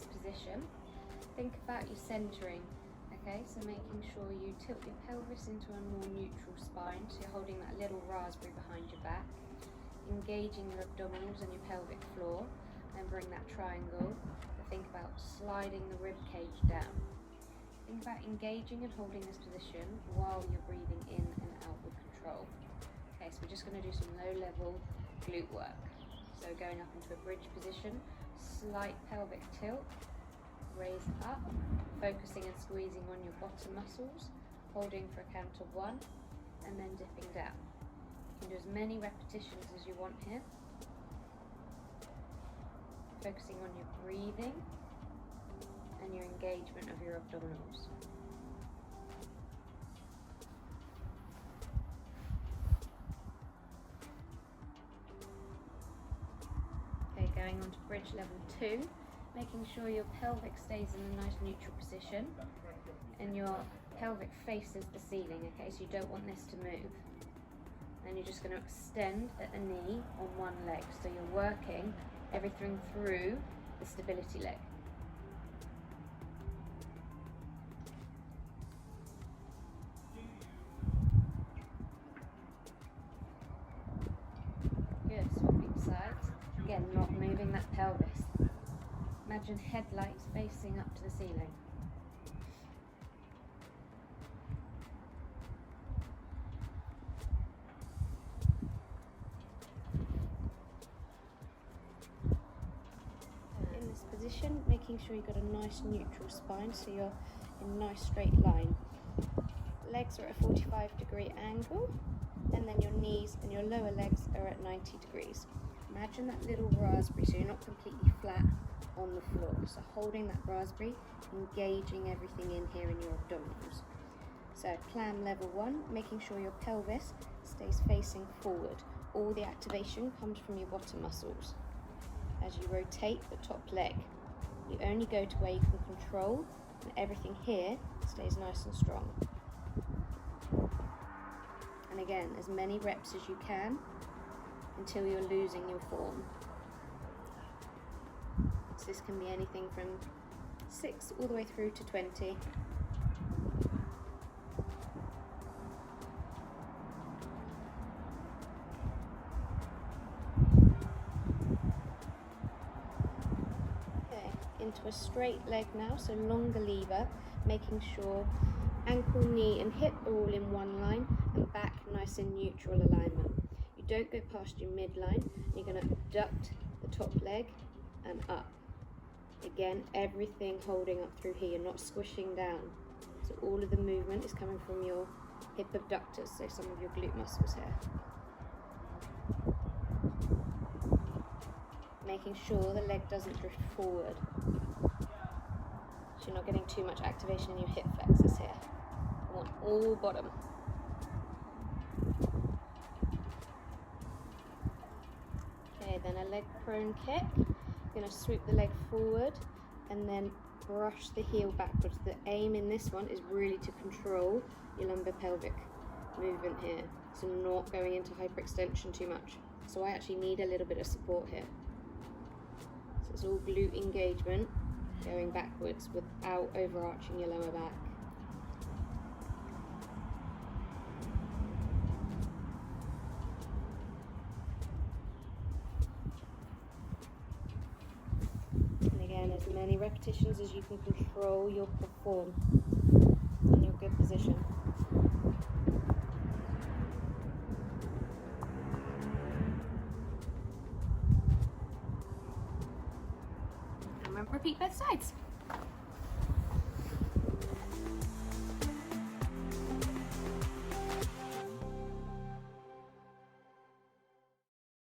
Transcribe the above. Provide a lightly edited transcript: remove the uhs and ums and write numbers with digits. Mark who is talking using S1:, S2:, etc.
S1: this position, think about your centering. Okay, so making sure you tilt your pelvis into a more neutral spine, so you're holding that little raspberry behind your back, engaging your abdominals and your pelvic floor, and bring that triangle. But think about sliding the rib cage down. Think about engaging and holding this position while you're breathing in and out with control. Okay, so we're just going to do some low level glute work. So going up into a bridge position, slight pelvic tilt, raise up, focusing and squeezing on your bottom muscles, holding for a count of 1, and then dipping down. You can do as many repetitions as you want here, focusing on your breathing and your engagement of your abdominals. Okay, going on to bridge level 2. Making sure your pelvic stays in a nice neutral position and your pelvic faces the ceiling, okay, so you don't want this to move. And you're just going to extend at the knee on one leg, so you're working everything through the stability leg. Good, swapping sides. Again, not moving that pelvis. Imagine headlights facing up to the ceiling. In this position, making sure you've got a nice neutral spine, so you're in a nice straight line. Legs are at a 45-degree angle, and then your knees and your lower legs are at 90 degrees. Imagine that little raspberry, so you're not completely flat on the floor. So holding that raspberry, engaging everything in here in your abdominals. So clam level 1, making sure your pelvis stays facing forward. All the activation comes from your bottom muscles. As you rotate the top leg, you only go to where you can control, and everything here stays nice and strong. And again, as many reps as you can until you're losing your form. So this can be anything from 6 all the way through to 20. Okay, into a straight leg now, so longer lever, making sure ankle, knee and hip are all in one line and back nice and neutral alignment. You don't go past your midline, you're going to abduct the top leg and up. Again, everything holding up through here, you're not squishing down. So all of the movement is coming from your hip abductors, so some of your glute muscles here. Making sure the leg doesn't drift forward, so you're not getting too much activation in your hip flexors here. I want all bottom. Okay, then a leg prone kick. You're going to sweep the leg forward and then brush the heel backwards. The aim in this one is really to control your lumbar-pelvic movement here, so not going into hyperextension too much. So I actually need a little bit of support here. So it's all glute engagement going backwards without overarching your lower back. As many repetitions as you can control, you'll perform in your good position. And repeat both sides.